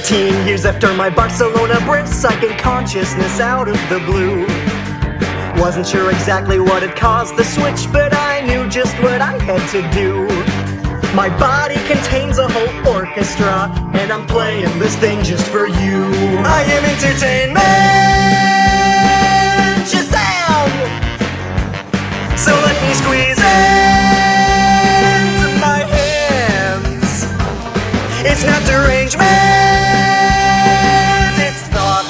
15 years after my Barcelona brick, psychic consciousness out of the blue. Wasn't sure exactly what had caused the switch, but I knew just what I had to do. My body contains a whole orchestra, and I'm playing this thing just for you. I am entertainment, Shazam! So let me squeeze into my hands. It's not derangement, it's thought.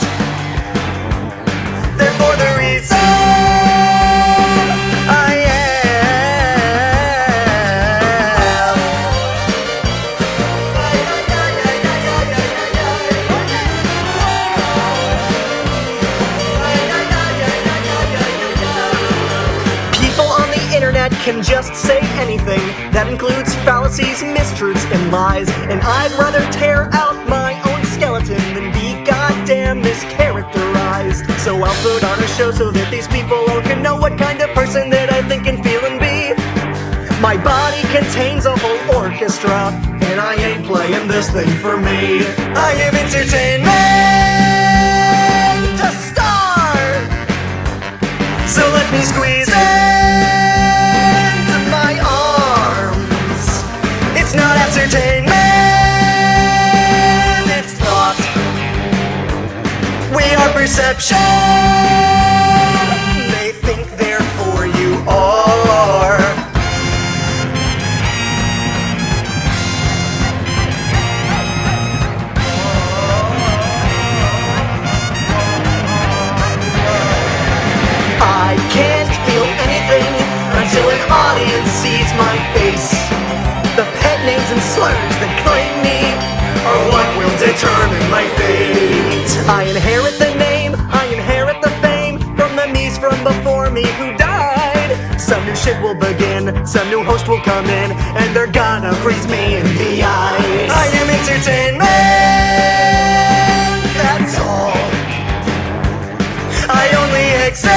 Therefore the reason I am. People on the internet can just say anything. That includes fallacies, mistruths, and lies. And I'd rather tear out my own skeleton than be goddamn mischaracterized. So I'll put on a show so that these people all can know what kind of person that I think and feel and be. My body contains a whole orchestra, and I ain't playing this thing for me. I am entertainment, a star. So let me squeeze into my arms. It's not ascertainment, it's thought. We are perception. They think therefore you are. I can't feel anything until an audience sees my face. The pet names and slurs that claim me are what will determine my fate. I inherit the name, I inherit the fame from the me's from before me who died. Some new shit will begin, some new host will come in, and they're gonna freeze me in the eyes. I am entertainment, that's all. I only exist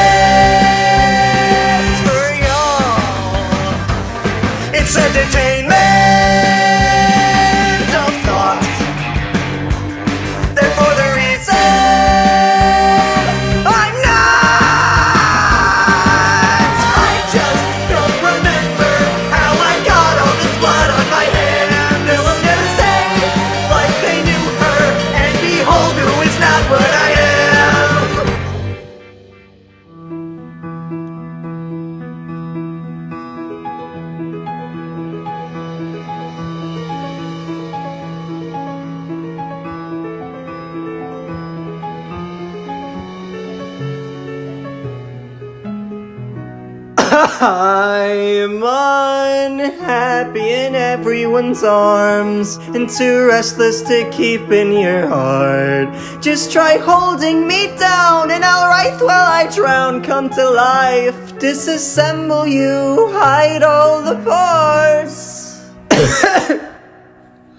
for y'all. It's entertainment of thought. Therefore the reason I'm not. I just don't remember how I got all this blood on my hand. No one's gonna say like they knew her, and behold who is not what I am. I'm unhappy in everyone's arms and too restless to keep in your heart. Just try holding me down and I'll writhe while I drown. Come to life, disassemble you, hide all the parts.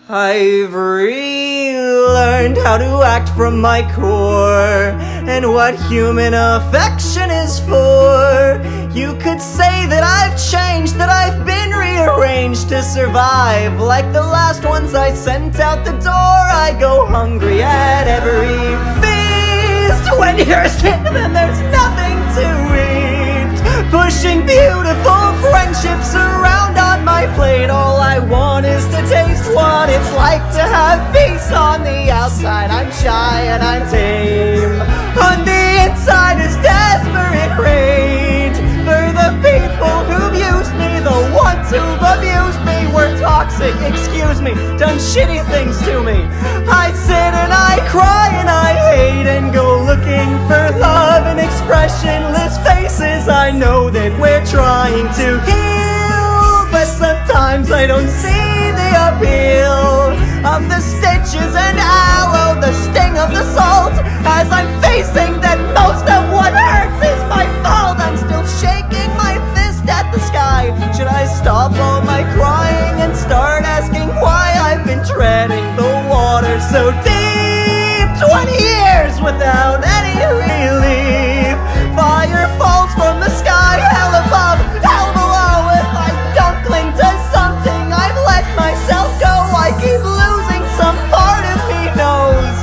I've relearned how to act from my core and what human affection is for. You could say that I've changed, that I've been rearranged to survive. Like the last ones I sent out the door, I go hungry at every feast. When you're sick, then there's nothing to eat. Pushing beautiful friendships around on my plate. All I want is to taste what it's like to have peace. On the outside I'm shy and I'm tame. On the inside is desperate rage. For the people who've used me, the ones who've abused me, were toxic, excuse me, done shitty things to me. I sit and I cry and I hate and go looking for love in expressionless faces. I know that we're trying to heal, but sometimes I don't see the appeal of the stitches and aloe, the sting of the salt. As I'm facing that most of what hurts is my fault, I'm still shaking my fist at the sky. Should I stop all my crying and start asking why I've been treading the water so deep? 20 years without any relief. Fire falls from the sky, hell above, hell below. If I don't cling to something, I've let myself go. I keep losing some part of me knows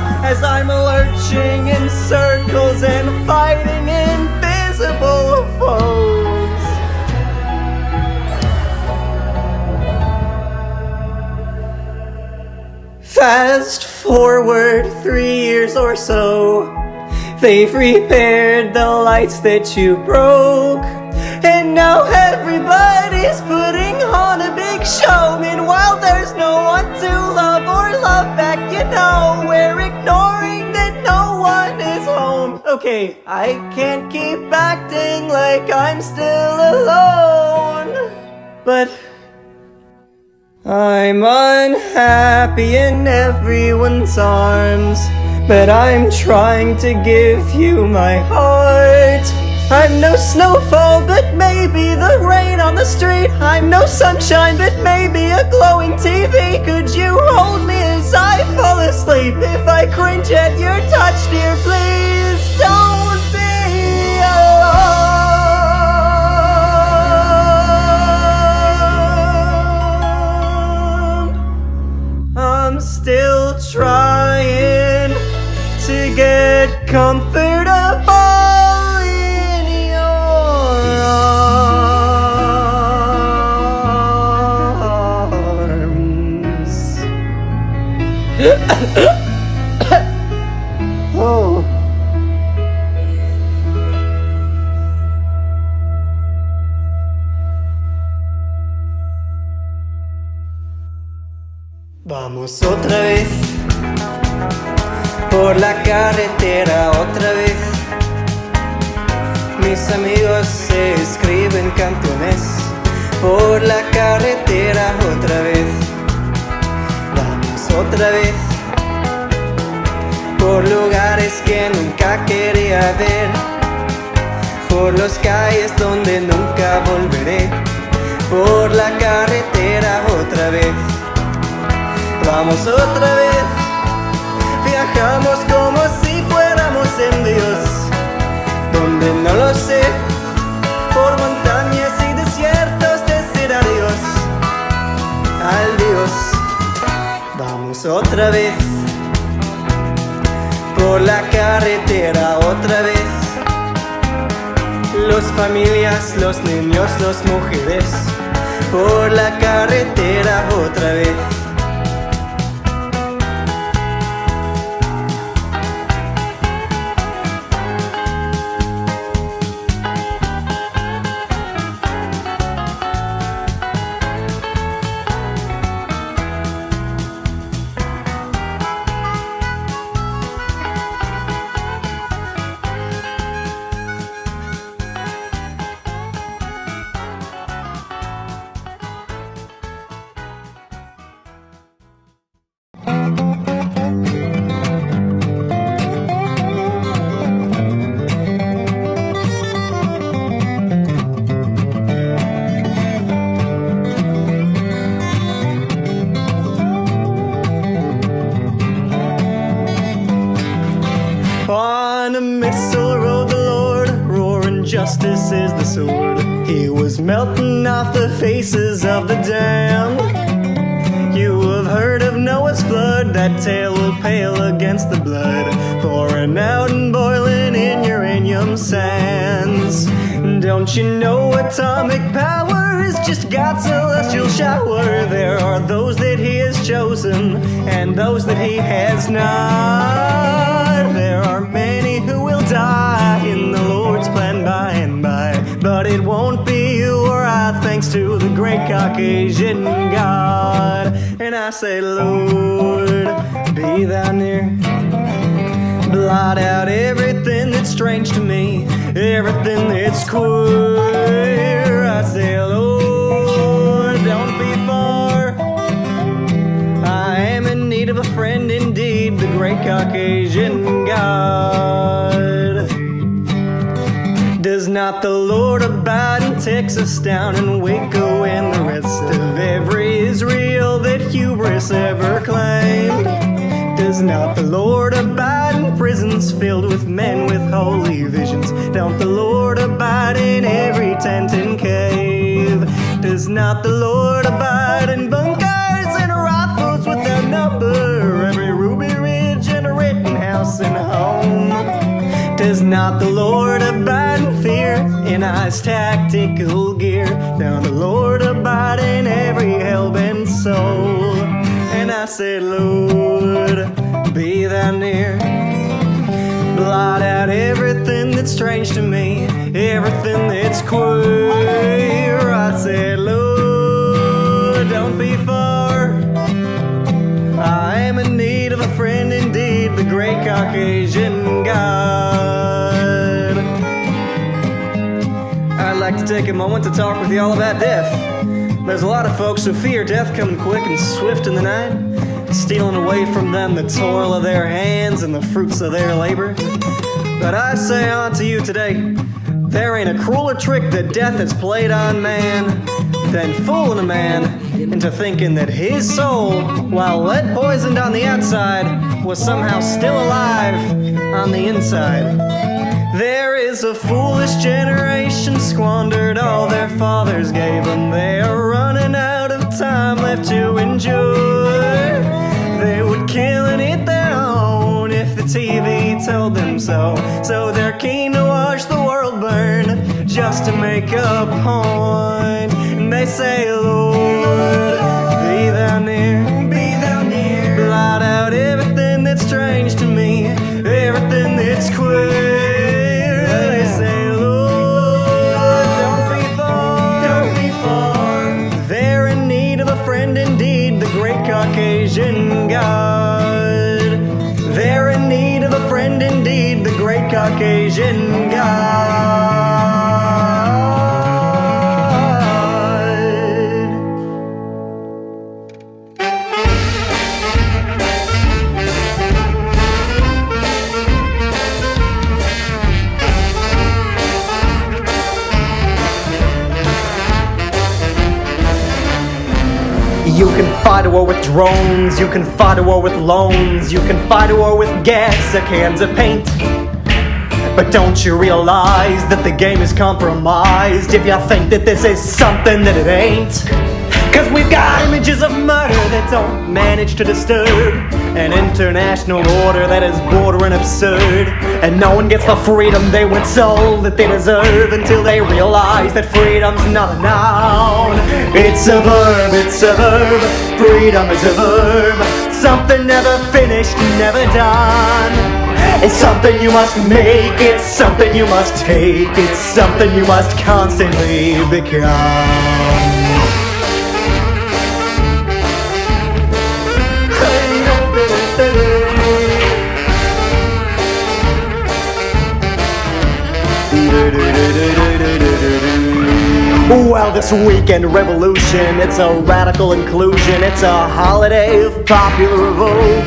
circles and fighting invisible foes. Fast forward 3 years or so, they've repaired the lights that you broke, and now everybody's putting on a big show. Meanwhile, there's no one to love or love back. You know, we're ignoring that no one is home. Okay, I can't keep acting like I'm still alone, but I'm unhappy in everyone's arms. But I'm trying to give you my heart. I'm no snowfall, but maybe the rain on the street. I'm no sunshine, but maybe a glowing TV. Could you hold me as I fall asleep? If I cringe at your touch, dear, please don't be alone. I'm still trying to get comfortable in your arms. Oh. Vamos otra vez por la carretera otra vez. Mis amigos se escriben canciones por la carretera otra vez. Vamos otra vez por lugares que nunca quería ver, por las calles donde nunca volveré, por la carretera otra vez. Vamos otra vez. Viajamos como si fuéramos en Dios, donde no lo sé, por montañas y desiertos decir adiós al Dios. Vamos otra vez por la carretera otra vez. Las familias, los niños, las mujeres, por la carretera otra vez. On a missile rode the Lord, roaring justice is the sword. He was melting off the faces of the damned. You have heard of Noah's flood, that tale will pale against the blood, pouring out and boiling in uranium sands. Don't you know atomic power is just God's celestial shower? There are those that He has chosen and those that He has not. There are many who will die in the Lord's plan by and by, but it won't be you or I, thanks to the great Caucasian God. And I say, Lord, be thou near. Blot out everything that's strange to me, everything that's queer. I say, Lord, don't be far. I am in need of a friend indeed, the great Caucasian God. Does not the Lord abide in Texas, down in Waco, and the rest of every Israel that hubris ever claimed? Does not the Lord abide in prisons filled with men with holy visions? Don't the Lord abide in every tent and cave? Does not the Lord abide in bunkers and rifles without number, every ruby ridge and a Rittenhouse and a home? his tactical gear. Now the Lord abiding every hell-bent soul. And I said, Lord, be thou near. Blot out everything that's strange to me, everything that's queer. I said, Lord, don't be far. I am in need of a friend indeed, the great Caucasian God. I'd like to take a moment to talk with y'all about death. There's a lot of folks who fear death coming quick and swift in the night, stealing away from them the toil of their hands and the fruits of their labor. But I say unto you today, there ain't a crueler trick that death has played on man than fooling a man into thinking that his soul, while lead poisoned on the outside, was somehow still alive on the inside. There is a foolish generation squandered all their fathers gave them. They are running out of time left to enjoy. They would kill and eat their own if the TV told them so. So they're keen to watch the world burn just to make a point. And they say, Lord, be thou near, be thou near. Blot out everything that's strange to me, everything that's queer. They say, Lord, don't be far, don't be far. They're in need of a friend indeed, the great Caucasian God. They're in need of a friend indeed, the great Caucasian God. You can fight a war with drones, you can fight a war with loans, you can fight a war with gas or cans of paint. But don't you realize that the game is compromised if you think that this is something that it ain't? Cause we've got images of murder that don't manage to disturb an international order that is bordering absurd. And no one gets the freedom they were told that they deserve until they realize that freedom's not a noun. It's a verb, it's a verb. Freedom is a verb. Something never finished, never done. It's something you must make, it's something you must take, it's something you must constantly become. Well, this weekend revolution, it's a radical inclusion, it's a holiday of popular revolt.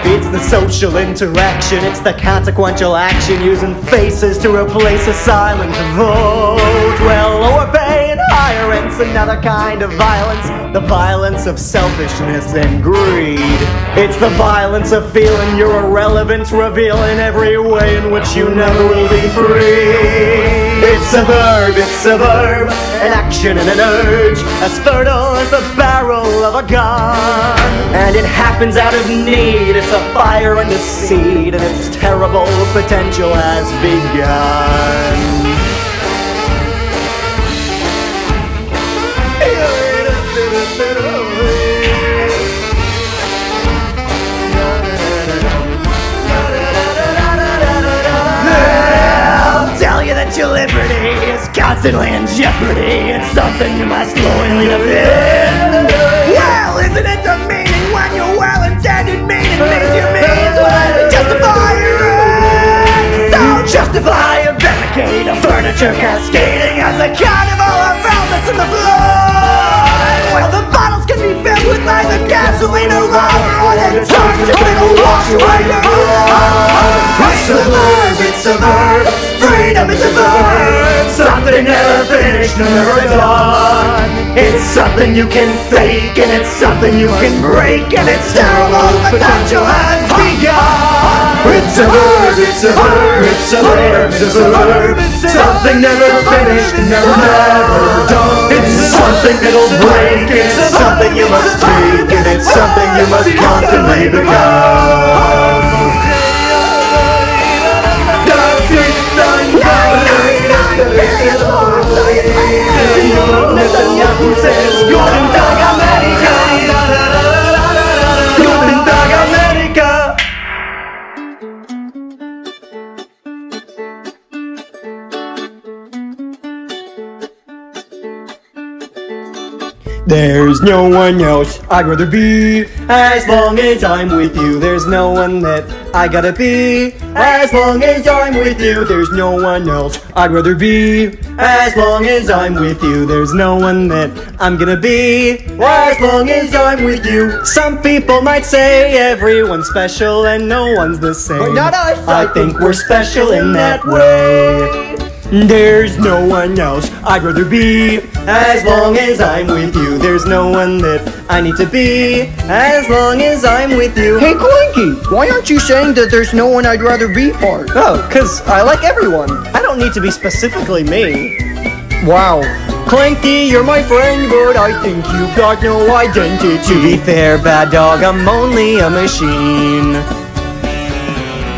It's the social interaction, it's the consequential action, using faces to replace a silent vote. Well, lower pay and higher rent's another kind of violence, the violence of selfishness and greed. It's the violence of feeling you're irrelevant, revealing every way in which you never will be free. It's a verb, an action and an urge, as fertile as the barrel of a gun. And it happens out of need, it's a fire and a seed, and its terrible potential has begun. That your liberty is constantly in jeopardy. It's something you must loyally defend. Well, isn't it demeaning when your well-intended meaning means your means will justify your ends? So justify a barricade of furniture cascading as a carnival of elements in the blood. Well, the bottles can be filled with neither gasoline or rubber, or the tongue to wash away your blood. It's a verb, it's a verb. Freedom is a verb, something never finished, never done. It's something you can fake, and it's something you can break, and it's terrible potential has begun. It's a verb, it's a verb, it's a verb, it's a verb. Something never finished, never done. It's something that'll break, it's something you must take, and it's something you must constantly become. It's there's no one else I'd rather be. As long as I'm with you, there's no one that I gotta be. As long as I'm with you, There's no one else I'd rather be. as long as I'm with you, there's no one that I'm gonna be. As long as I'm with you. Some people might say everyone's special and no one's the same. But not us. I think we're special in that way. There's no one else I'd rather be. As long as I'm with you, there's no one that I need to be. As long as I'm with you. Hey Slinky, why aren't you saying that there's no one I'd rather be for? Oh, 'cause I like everyone. I don't need to be specifically me. Wow. Clanky, you're my friend, but I think you've got no identity. To be fair, bad dog, I'm only a machine.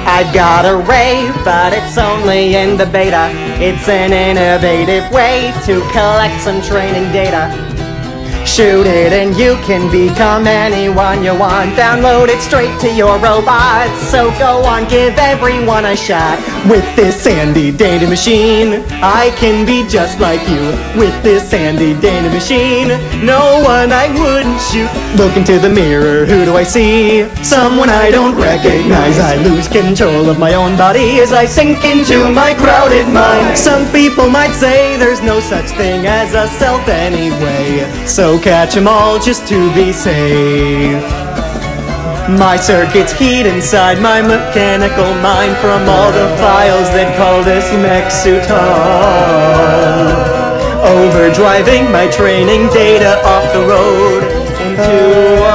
I've got a rave, but it's only in the beta. It's an innovative way to collect some training data. Shoot it and you can become anyone you want. Download it straight to your robot. So go on, give everyone a shot. With this handy dandy machine, I can be just like you. With this handy dandy machine, no one I wouldn't shoot. Look into the mirror, who do I see? Someone I don't recognize. I lose control of my own body as I sink into my crowded mind. Some people might say there's no such thing as a self anyway. So catch 'em all just to be safe. My circuits heat inside my mechanical mind from all the files that call this mech suit home. Overdriving my training data off the road into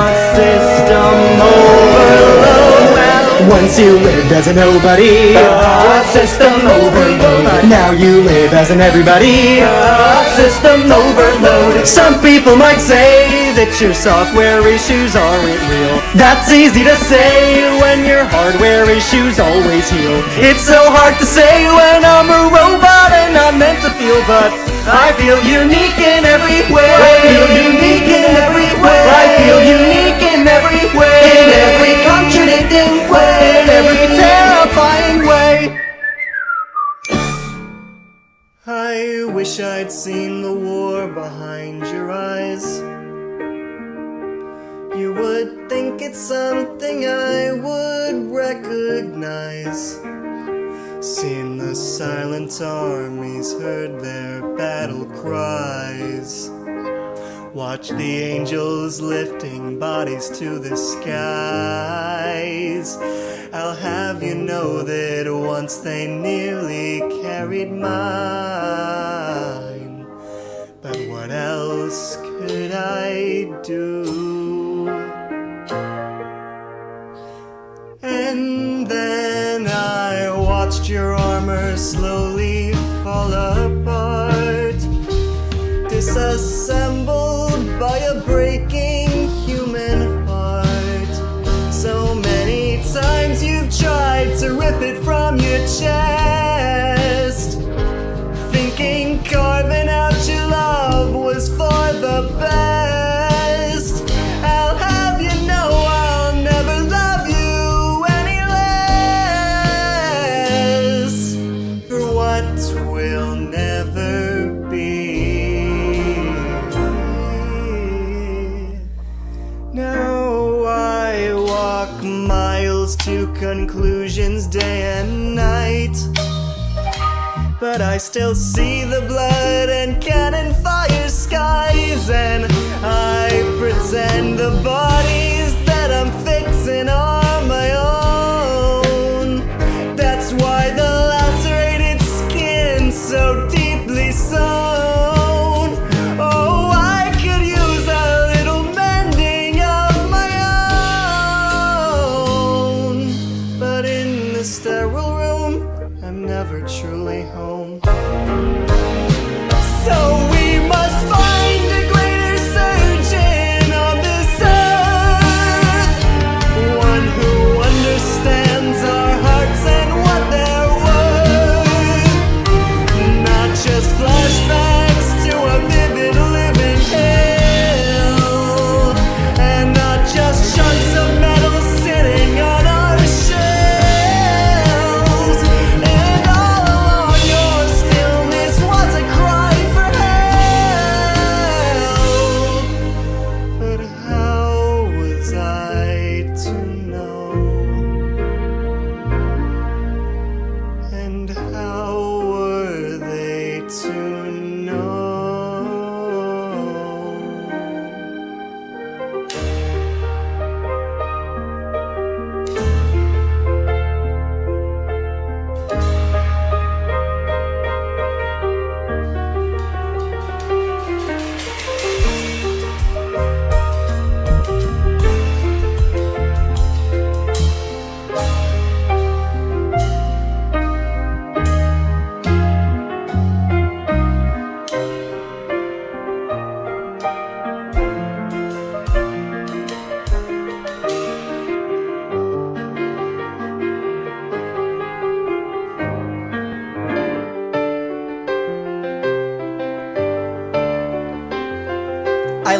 a system overload. Once you lived as a nobody, a system overload. Now you live as an everybody, a system overload. Some people might say that your software issues aren't real. That's easy to say when your hardware issues always heal. It's so hard to say when I'm a robot and I'm meant to feel, but I feel unique in every way. I feel unique in every way. I feel unique in every way. In every contradicting way. In every terrifying way. I wish I'd seen the war behind your eyes. You would think it's something I would recognize. Seen the silent armies, heard their battle cries. Watch the angels lifting bodies to the skies. I'll have you know that once they nearly carried mine. But what else could I do? And then I watched your armor slowly fall apart, disassembled by a breaking human heart. So many times you've tried to rip it from your chest, thinking carving out your love was for the best. I'll have you know I'll never love you any less, for what will never be. Now I walk miles to conclusions day and night, but I still see the blood and cannon fire skies, and I pretend the bodies that I'm fixing are my own. That's why the lacerated skin so deeply sewn. Oh, I could use a little mending of my own, but in the sterile room I'm never truly home. So we must find a greater surgeon on this earth, one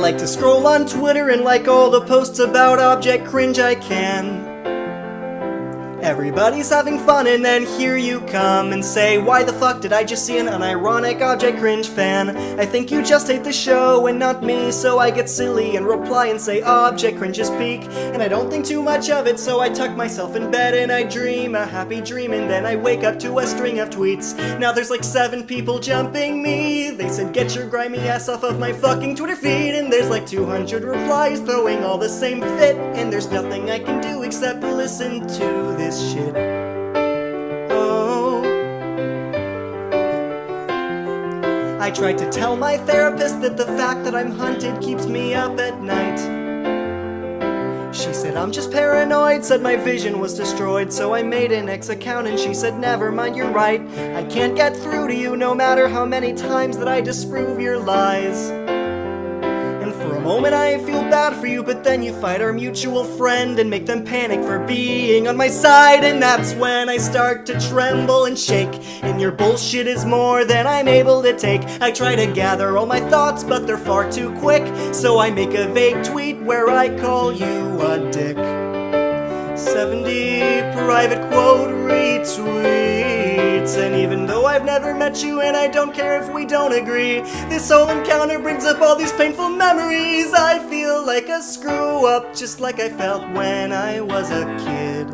like to scroll on Twitter and like all the posts about object cringe I can. Everybody's having fun and then here you come and say, why the fuck did I just see an unironic object cringe fan? I think you just hate the show and not me, so I get silly and reply and say object cringe is peak. And I don't think too much of it, so I tuck myself in bed and I dream a happy dream, and then I wake up to a string of tweets. Now there's like 7 people jumping me. They said get your grimy ass off of my fucking Twitter feed, and there's like 200 replies throwing all the same fit, and there's nothing I can do except listen to this shit. Oh, I tried to tell my therapist that the fact that I'm hunted keeps me up at night. She said I'm just paranoid, said my vision was destroyed, so I made an X account, and she said never mind, you're right, I can't get through to you no matter how many times that I disprove your lies. For a moment I feel bad for you, but then you fight our mutual friend and make them panic for being on my side, and that's when I start to tremble and shake, and your bullshit is more than I'm able to take. I try to gather all my thoughts, but they're far too quick, so I make a vague tweet where I call you a dick. 70 private quote retweets, and even though I've never met you and I don't care if we don't agree, this whole encounter brings up all these painful memories. I feel like a screw up, just like I felt when I was a kid.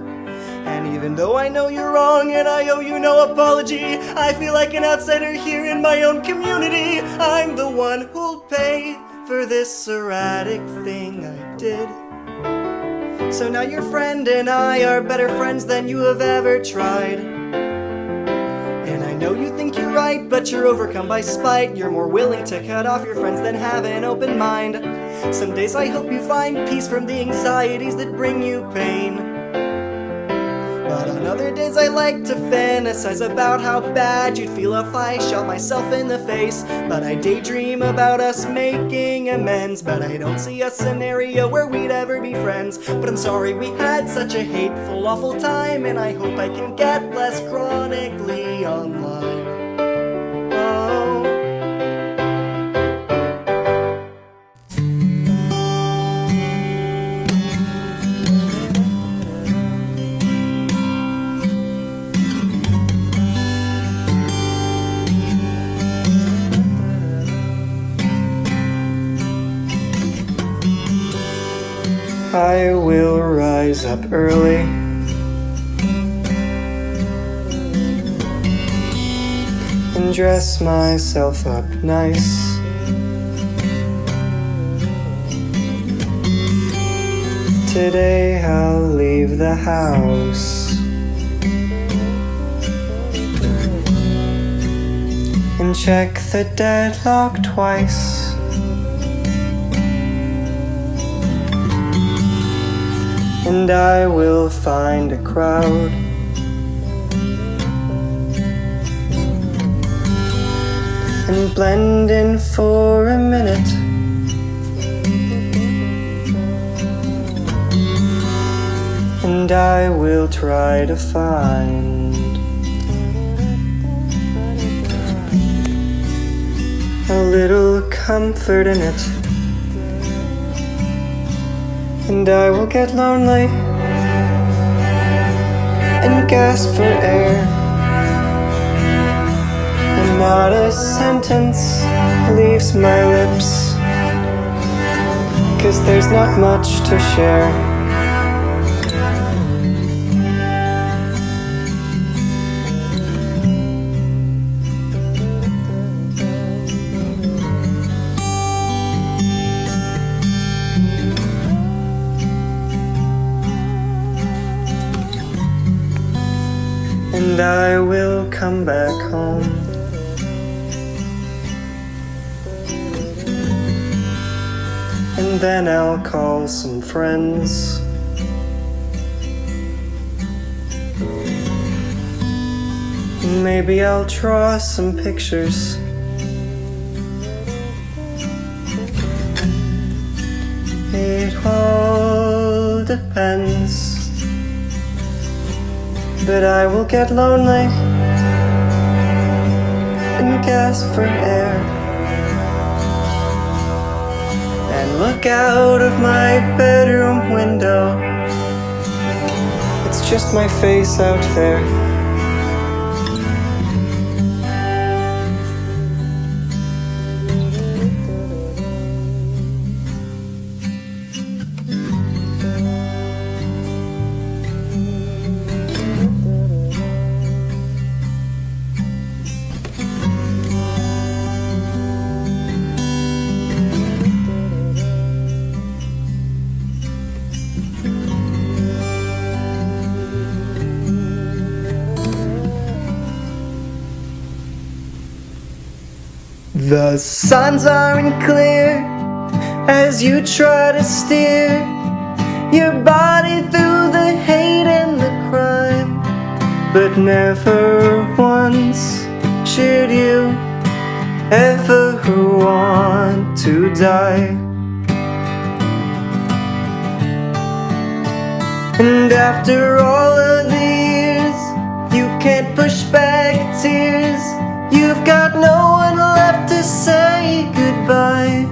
And even though I know you're wrong and I owe you no apology, I feel like an outsider here in my own community. I'm the one who'll pay for this erratic thing I did. So now your friend and I are better friends than you have ever tried. And I know you think you're right, but you're overcome by spite. You're more willing to cut off your friends than have an open mind. Some days I hope you find peace from the anxieties that bring you pain. But on other days I like to fantasize about how bad you'd feel if I shot myself in the face. But I daydream about us making amends, but I don't see a scenario where we'd ever be friends. But I'm sorry we had such a hateful, awful time, and I hope I can get less chronically online. Oh. I will rise up early and dress myself up nice. Today I'll leave the house and check the deadlock twice. And I will find a crowd and blend in for a minute. And I will try to find a little comfort in it. And I will get lonely and gasp for air, and not a sentence leaves my lips, 'cause there's not much to share. And I will come back home and then I'll call some friends Maybe I'll draw some pictures. It all depends, but I will get lonely and gasp for air, and look out of my bedroom window. It's just my face out there. The signs aren't clear as you try to steer your body through the hate and the crime, but never once should you ever want to die. And after all of the years, you can't push back tears. You've got no one left to say goodbye,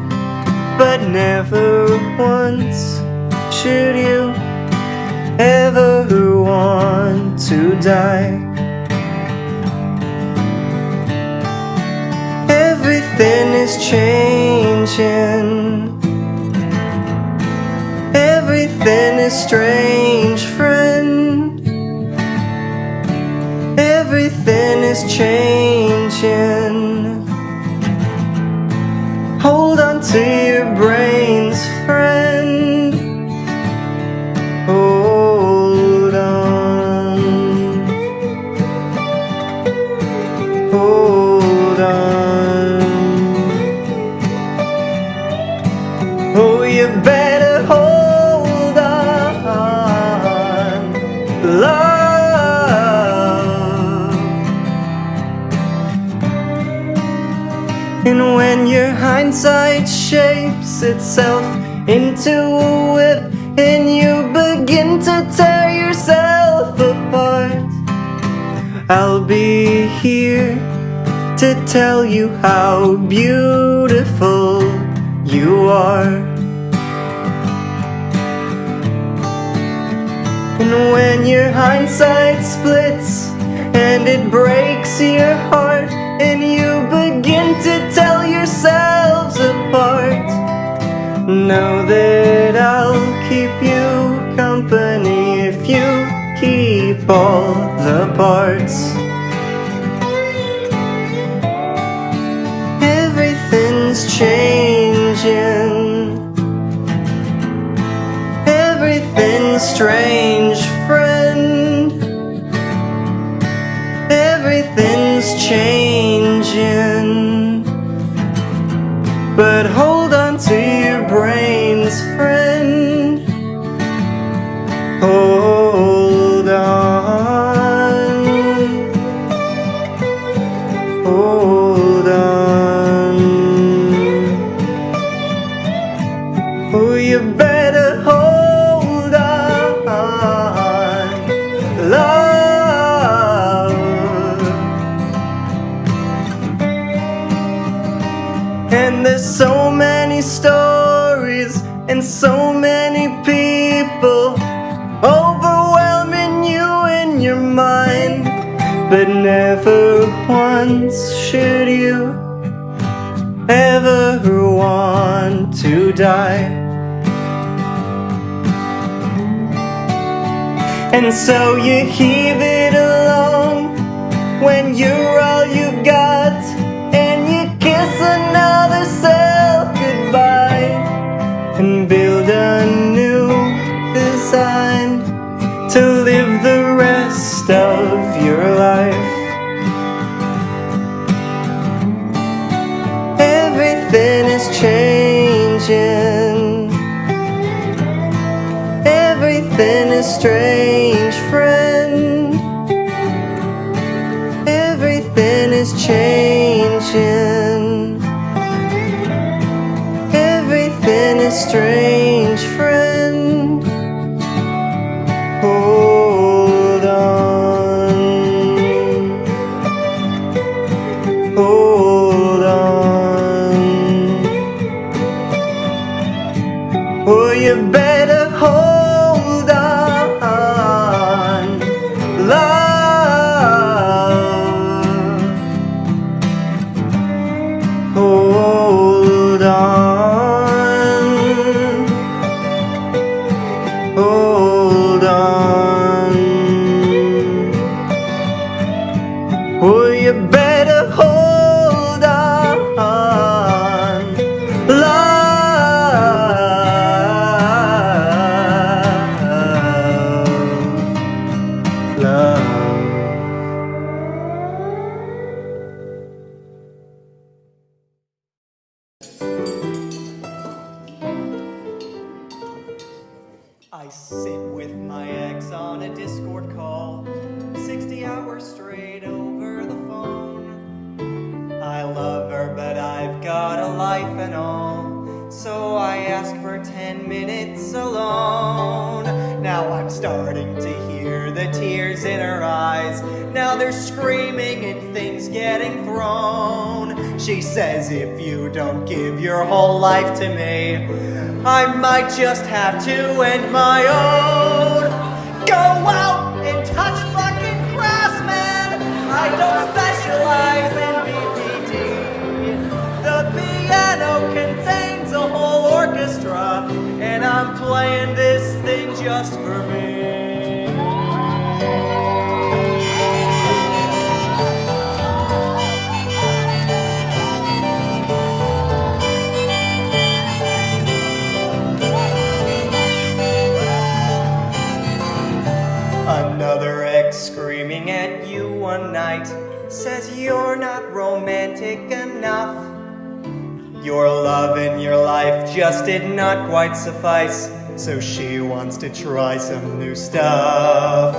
but never once should you ever want to die. Everything is changing. Everything is strange, friend. Everything is changing. Hold on to your brains, friend. Hold on. Hold on. Oh, you better hold on. Love. And when your hindsight shapes itself into a whip and you begin to tear yourself apart, I'll be here to tell you how beautiful you are. And when your hindsight splits and it breaks your heart and you begin to tell yourselves apart, know that I'll keep you company if you keep all the parts. Everything's changing. Everything's strange, friend. Everything's changing. But hold on to your brains, friend. Hold on. Hold on. Oh, you better hold on, love. And there's so many stories and so many people overwhelming you in your mind, but never once should you ever want to die. And so you heave it along when you're all you got, and you kiss another self goodbye and build a new design to live the rest of your life. Everything is changing. Everything is strange, friend. Everything is changing. Everything is strange, friend. Hold on. Hold on. you better hold on. Love. I sit with my ex on a Discord call, 60 hours straight over the phone. I love her, but I've got a life and all, so I ask for 10 minutes alone. Now I'm starting to hear the tears in her eyes. Now they're screaming and things getting thrown. She says, if you don't give your whole life to me, I might just have to end my own. Go out and touch fucking grass, man. I don't specialize in BPD. The piano contains a whole orchestra, and I'm playing this thing just for me. Another ex screaming at you one night says you're not romantic enough. Your love in your life just did not quite suffice, so she wants to try some new stuff.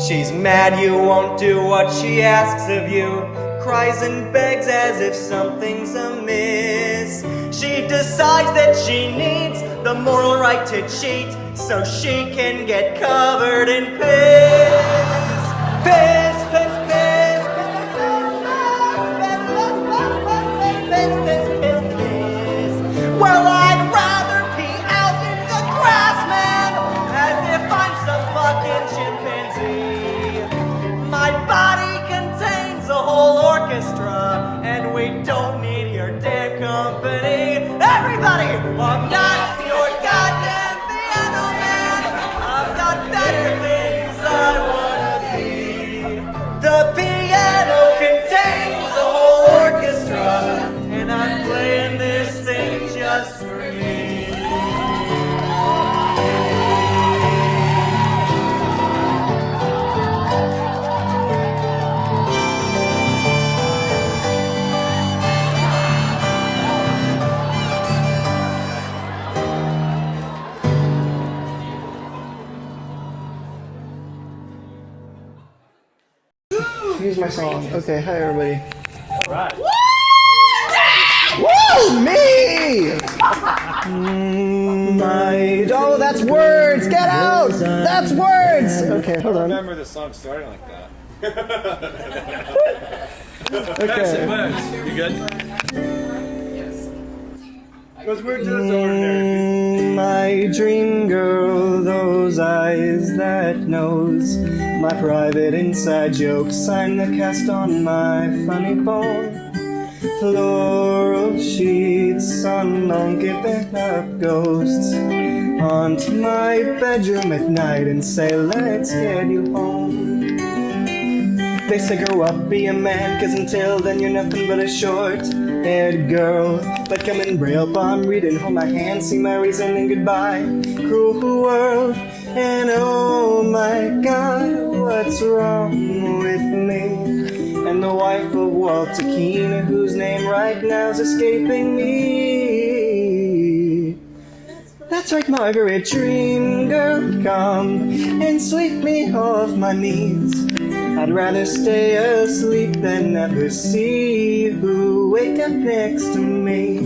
She's mad you won't do what she asks of you, cries and begs as if something's amiss. She decides that she needs the moral right to cheat, so she can get covered in piss. Piss, piss, piss, piss, piss, piss, piss. Well, I'd rather pee out in the grass, man, as if I'm some fucking chimpanzee. My body contains a whole orchestra, and we don't need your damn company. Everybody, I'm not your goddamn piano man. I've got better things I wanna be. The piano contains a whole orchestra, and I'm playing this thing just for me. Here's my song. Okay, hi everybody. Right. Woo! Me! Oh, that's words! Get out! That's words! Okay, hold I on. remember the song starting like that. Okay. You good? Yes. Because we're just ordinary. My dream girl, those eyes that knows my private inside jokes. I'm the cast on my funny bone. Floral sheets on monkey pick up ghosts. Haunt my bedroom at night and say, let's get you home. They say grow up, be a man, cause until then you're nothing but a short-haired girl. But come and braille palm, reading, hold my hand, see my reason and goodbye. Cruel world, and oh my God, what's wrong with me? And the wife of Walter Keane, whose name right now's escaping me. That's right, Margaret, dream girl, come and sweep me off my knees. I'd rather stay asleep than never see you wake up next to me.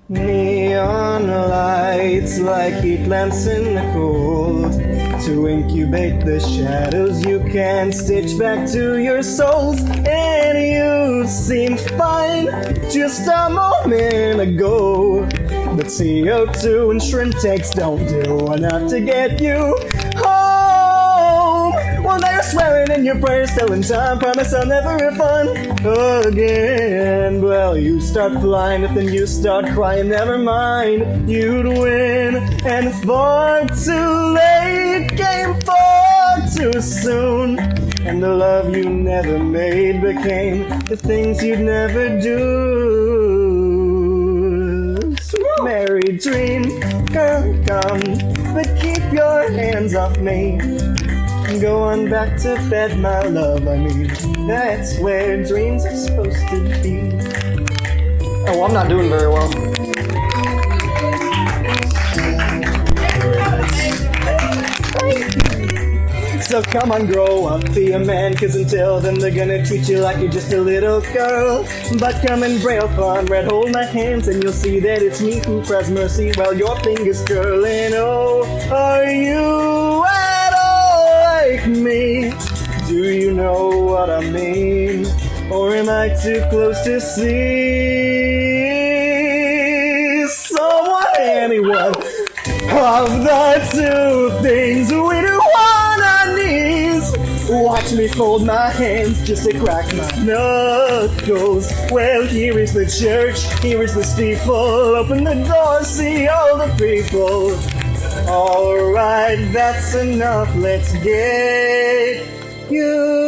Neon lights like heat lamps in the cold, to incubate the shadows you can stitch back to your souls. And you seemed fine just a moment ago, but CO2 and shrimp takes don't do enough to get you home. Well, now you're swearing burning your prayers, telling time, promise I'll never have fun again. Well, you start flying, but then you start crying, never mind, you'd win. And far too late came far too soon, and the love you never made became the things you'd never do. Sweet Mary dream, girl, come, but keep your hands off me. Go on back to bed, my love, I mean, that's where dreams are supposed to be. Oh, I'm not doing very well. So come on, grow up, be a man, cause until then they're gonna treat you like you're just a little girl. But come and braille fun, red, hold my hands, and you'll see that it's me who cries mercy while your fingers curling. Oh, are you at all like me? Do you know what I mean? Or am I too close to see? Someone, anyone, of the two things we do on our knees. Watch me fold my hands just to crack my knuckles. Well, here is the church, here is the steeple. Open the door, see all the people. Alright, that's enough, let's get you